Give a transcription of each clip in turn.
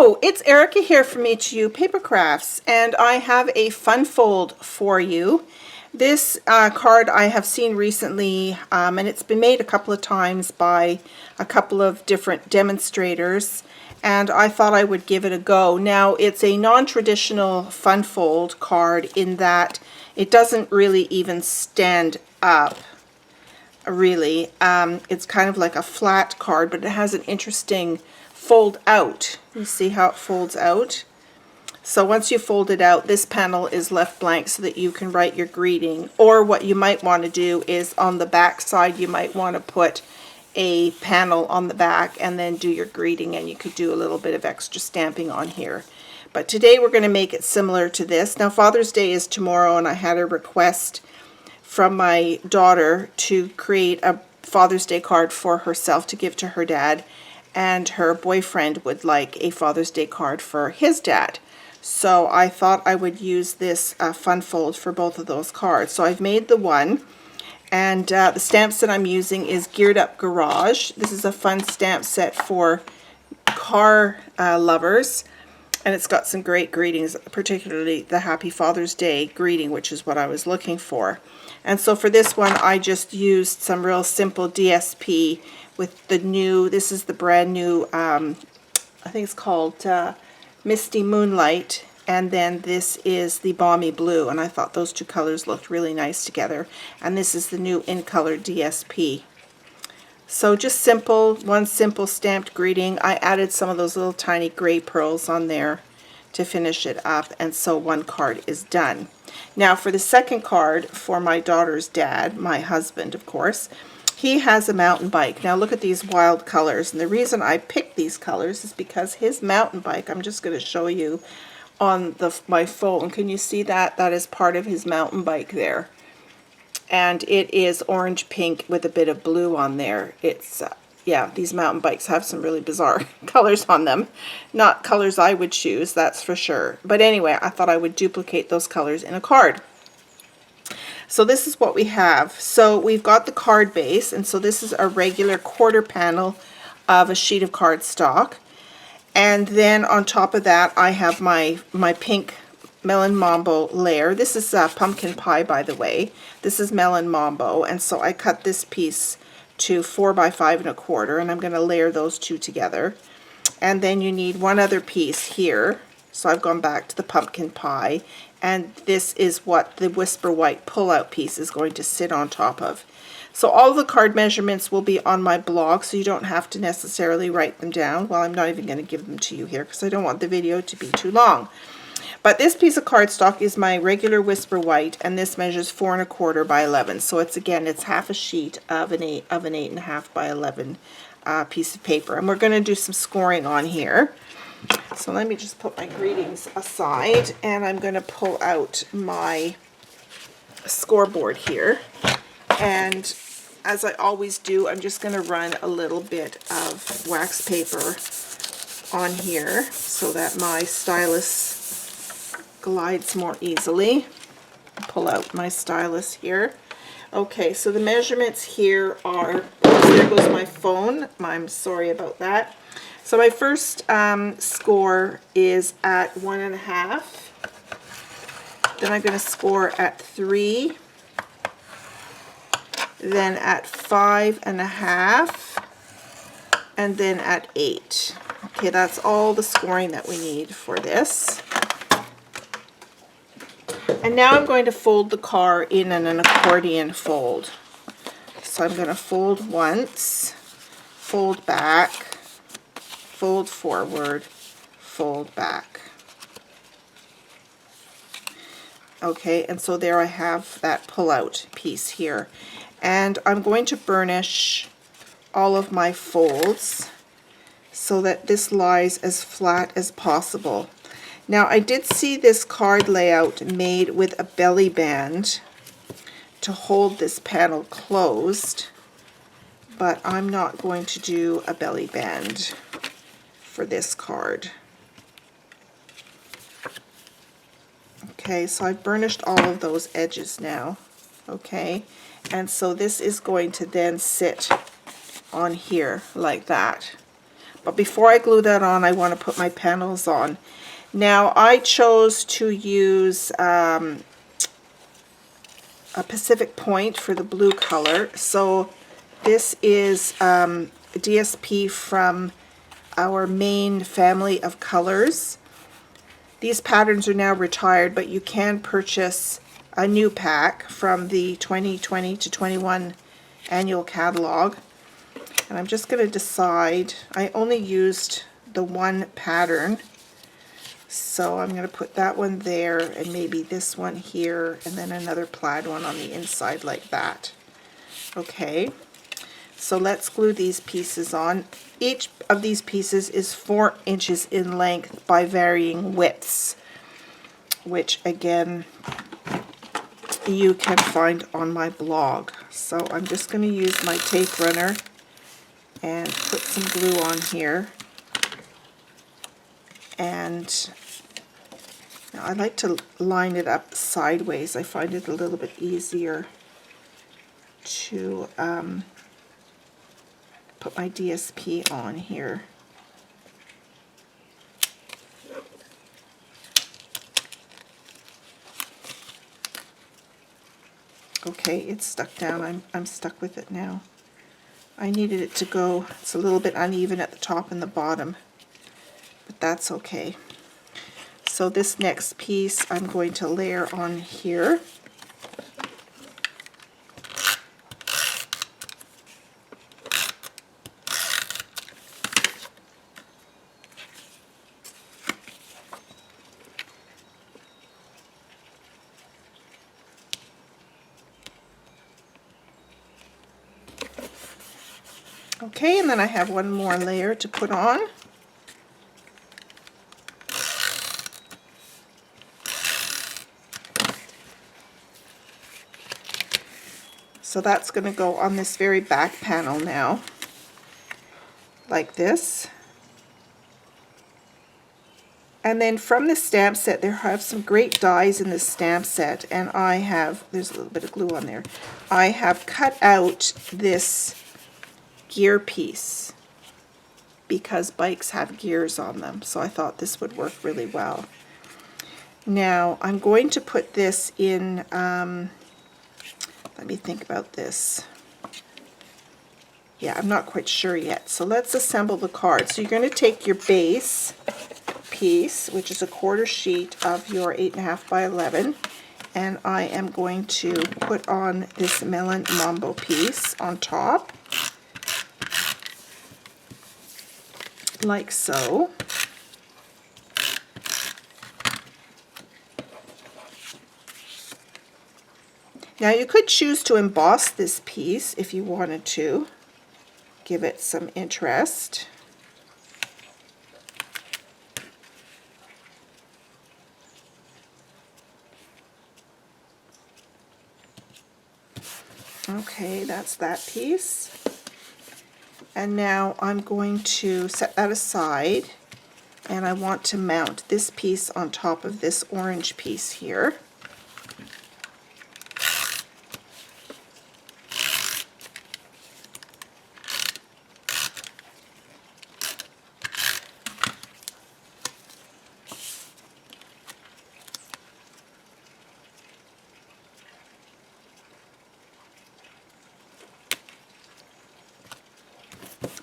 Hello, it's Erica here from HU Paper Crafts, and I have a fun fold for you. This card I have seen recently, and it's been made a couple of times by a couple of different demonstrators, and I thought I would give it a go. Now, it's a non-traditional fun fold card in that it doesn't really even stand up. Really, it's kind of like a flat card, but it has an interesting fold out. You see how it folds out? So once you fold it out, this panel is left blank so that you can write your greeting. Or what you might want to do is on the back side, you might want to put a panel on the back and then do your greeting, and you could do a little bit of extra stamping on here. But today we're going to make it similar to this. Now, Father's Day is tomorrow, and I had a request from my daughter to create a Father's Day card for herself to give to her dad, and her boyfriend would like a Father's Day card for his dad. So I thought I would use this fun fold for both of those cards. So I've made the one, and the stamps that I'm using is Geared Up Garage. This is a fun stamp set for car lovers, and it's got some great greetings, particularly the Happy Father's Day greeting, which is what I was looking for. And so for this one, I just used some real simple DSP with the new, this is the brand new, I think it's called Misty Moonlight, and then this is the Balmy Blue, and I thought those two colors looked really nice together. And this is the new In Color DSP. So just simple, one simple stamped greeting. I added some of those little tiny gray pearls on there to finish it up, and so one card is done. Now for the second card, for my daughter's dad, my husband of course, he has a mountain bike. Now look at these wild colors, and the reason I picked these colors is because his mountain bike, I'm just going to show you on my phone. Can you see that? That is part of his mountain bike there. And it is orange pink with a bit of blue on there. It's, yeah, these mountain bikes have some really bizarre colors on them. Not colors I would choose, that's for sure. But anyway, I thought I would duplicate those colors in a card. So this is what we have. So we've got the card base, and so this is a regular quarter panel of a sheet of cardstock. And then on top of that, I have my pink Melon Mambo layer. This is pumpkin pie, by the way. This is Melon Mambo, and so I cut this piece to 4 by 5 1/4, and I'm going to layer those two together. And then you need one other piece here. So I've gone back to the pumpkin pie, and this is what the Whisper White pull-out piece is going to sit on top of. So all the card measurements will be on my blog, so you don't have to necessarily write them down. Well, I'm not even going to give them to you here because I don't want the video to be too long. But this piece of cardstock is my regular Whisper White, and this measures 4 1/4 by 11. So it's, again, it's half a sheet of an 8 1/2 by 11 piece of paper. And we're going to do some scoring on here. So let me just put my greetings aside, and I'm going to pull out my scoreboard here. And as I always do, I'm just going to run a little bit of wax paper on here so that my stylus glides more easily. Pull out my stylus here. Okay, so the measurements here are, there goes my phone. I'm sorry about that. So my first score is at 1 1/2. Then I'm going to score at 3. Then at 5 1/2. And then at 8. Okay, that's all the scoring that we need for this. And now I'm going to fold the card in an accordion fold. So I'm going to fold once, fold back, fold forward, fold back. Okay, and so there I have that pull-out piece here. And I'm going to burnish all of my folds so that this lies as flat as possible. Now, I did see this card layout made with a belly band to hold this panel closed, but I'm not going to do a belly band for this card. Okay, so I've burnished all of those edges now. Okay, and so this is going to then sit on here like that. But before I glue that on, I want to put my panels on. Now I chose to use a Pacific Point for the blue color. So this is DSP from our main family of colors. These patterns are now retired, but you can purchase a new pack from the 2020 to 21 annual catalog. And I'm just going to decide, I only used the one pattern, so I'm going to put that one there and maybe this one here and then another plaid one on the inside like that. Okay, so let's glue these pieces on. Each of these pieces is 4 inches in length by varying widths, which again you can find on my blog. So I'm just going to use my tape runner and put some glue on here. And now I like to line it up sideways. I find it a little bit easier to put my DSP on here. Okay, it's stuck down. I'm stuck with it now. I needed it to go, it's a little bit uneven at the top and the bottom, but that's okay. So this next piece I'm going to layer on here. Okay, and then I have one more layer to put on. So that's going to go on this very back panel now, like this. And then from the stamp set, there have some great dies in the stamp set, and I have, there's a little bit of glue on there, I have cut out this gear piece because bikes have gears on them, so I thought this would work really well. Now I'm going to put this in, let me think about this. Yeah, I'm not quite sure yet. So let's assemble the card. So you're going to take your base piece, which is a 1/4 sheet of your 8.5 by 11, and I am going to put on this Melon Mambo piece on top, like so. Now you could choose to emboss this piece if you wanted to, give it some interest. Okay, that's that piece. And now I'm going to set that aside, and I want to mount this piece on top of this orange piece here.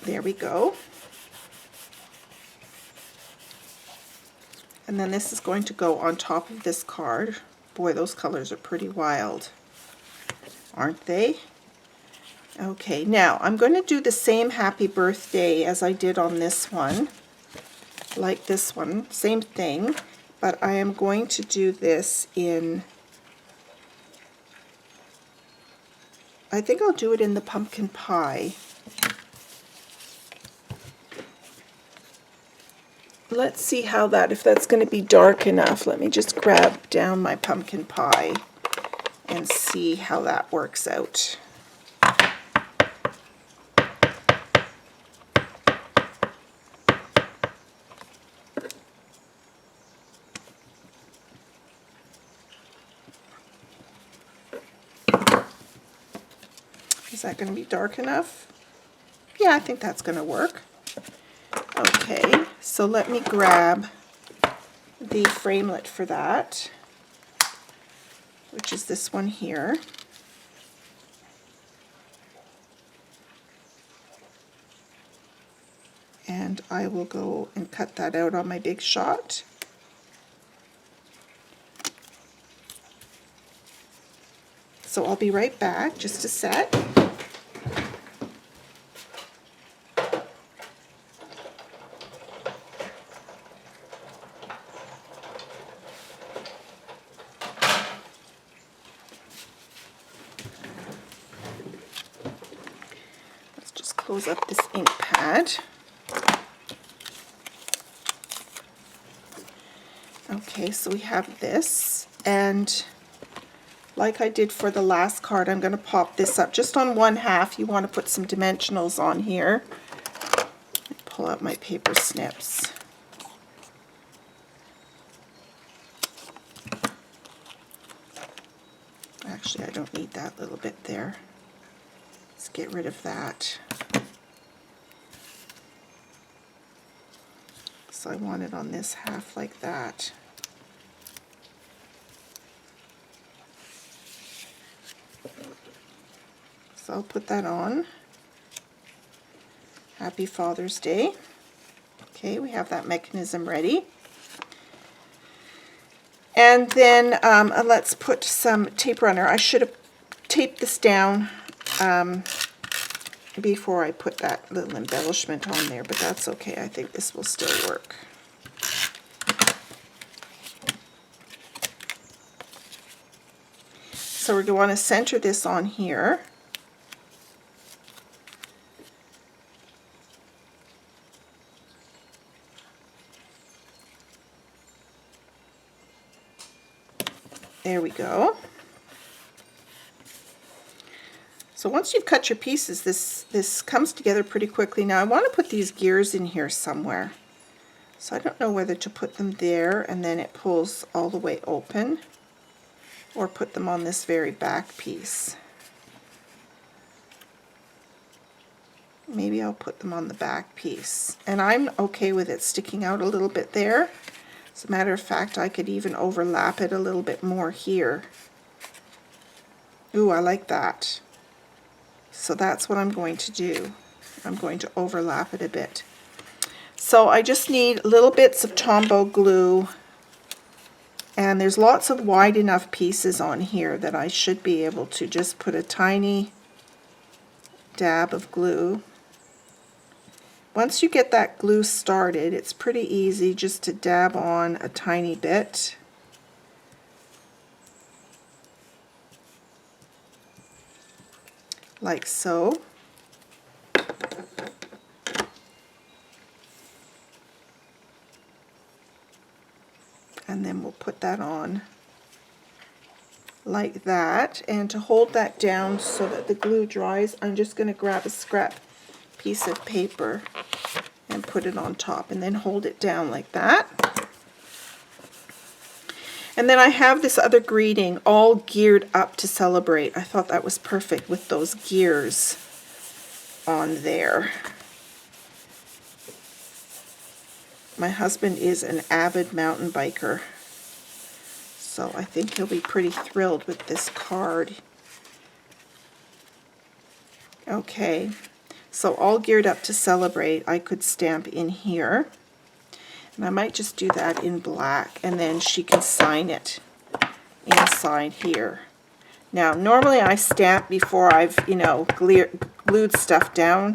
There we go. And then this is going to go on top of this card. Boy, those colors are pretty wild, aren't they? Okay, now I'm going to do the same happy birthday as I did on this one, like this one, same thing, but I am going to do this in, I think I'll do it in the pumpkin pie. Let's see how that, if that's going to be dark enough. Let me just grab down my pumpkin pie and see how that works out. Is that going to be dark enough? Yeah, I think that's going to work. Okay, so let me grab the framelit for that, which is this one here. And I will go and cut that out on my Big Shot. So I'll be right back, just a sec. Let's just close up this ink pad. Okay, so we have this, and like I did for the last card, I'm going to pop this up just on 1/2. You want to put some dimensionals on here. Pull out my paper snips. Actually, I don't need that little bit there. Let's get rid of that. So I want it on this half like that. So I'll put that on. Happy Father's Day. Okay, we have that mechanism ready. And then let's put some tape runner. I should have taped this down before I put that little embellishment on there, but that's okay. I think this will still work. So we're going to want to center this on here. There we go. So once you've cut your pieces, this comes together pretty quickly. Now I want to put these gears in here somewhere. So I don't know whether to put them there and then it pulls all the way open, or put them on this very back piece. Maybe I'll put them on the back piece. And I'm okay with it sticking out a little bit there. As a matter of fact, I could even overlap it a little bit more here. Ooh, I like that. So that's what I'm going to do. I'm going to overlap it a bit. So I just need little bits of Tombow glue, and there's lots of wide enough pieces on here that I should be able to just put a tiny dab of glue. Once you get that glue started, it's pretty easy just to dab on a tiny bit. Like so. And then we'll put that on like that. And to hold that down so that the glue dries, I'm just going to grab a scrap piece of paper and put it on top, and then hold it down like that. And then I have this other greeting all geared up to celebrate. I thought that was perfect with those gears on there. My husband is an avid mountain biker, so I think he'll be pretty thrilled with this card. Okay, so all geared up to celebrate, I could stamp in here. And I might just do that in black, and then she can sign it inside here. Now, normally I stamp before I've, glued stuff down,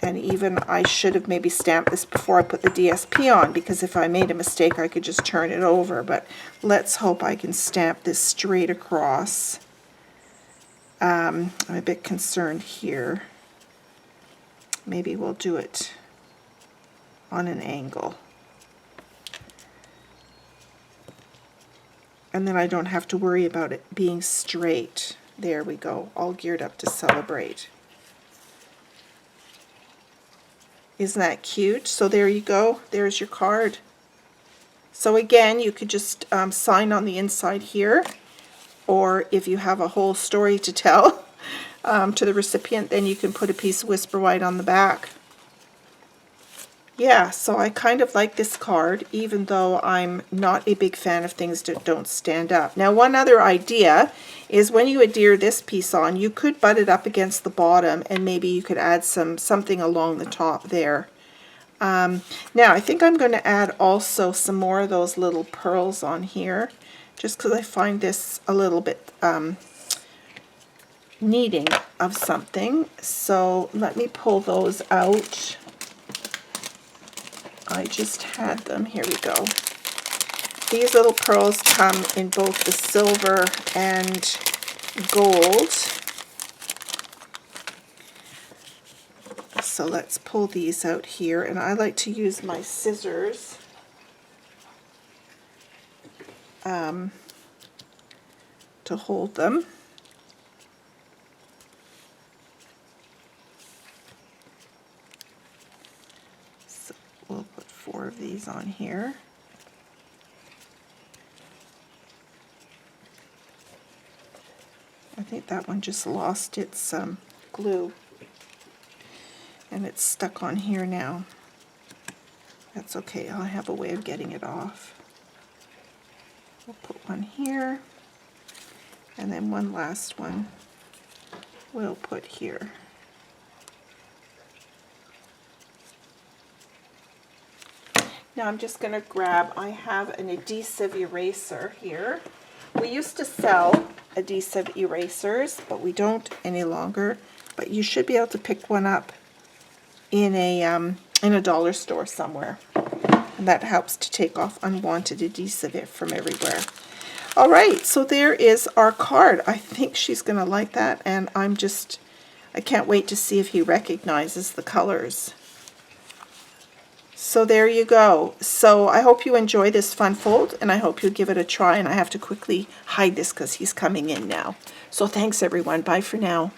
and even I should have maybe stamped this before I put the DSP on, because if I made a mistake I could just turn it over, but let's hope I can stamp this straight across. I'm a bit concerned here. Maybe we'll do it on an angle. And then I don't have to worry about it being straight. There we go, all geared up to celebrate. Isn't that cute? So there you go, there's your card. So again, you could just sign on the inside here, or if you have a whole story to tell to the recipient, then you can put a piece of Whisper White on the back. yeah, so I kind of like this card, even though I'm not a big fan of things that don't stand up. Now, one other idea is when you adhere this piece on, you could butt it up against the bottom, and maybe you could add something along the top there. Now, I think I'm going to add also some more of those little pearls on here, just because I find this a little bit needing of something. So let me pull those out. I just had them. Here we go. These little pearls come in both the silver and gold. So let's pull these out here, and I like to use my scissors to hold them. So we'll put 4 of these on here. I think that one just lost its glue, and it's stuck on here now. That's okay, I'll have a way of getting it off. We'll put one here, and then one last one we'll put here. Now I'm just going to grab, I have an adhesive eraser here. We used to sell adhesive erasers, but we don't any longer. But you should be able to pick one up in a dollar store somewhere. And that helps to take off unwanted adhesive from everywhere. All right, so there is our card. I think she's going to like that, and I can't wait to see if he recognizes the colors. So there you go. So I hope you enjoy this fun fold, and I hope you give it a try. And I have to quickly hide this because he's coming in now. So thanks, everyone. Bye for now.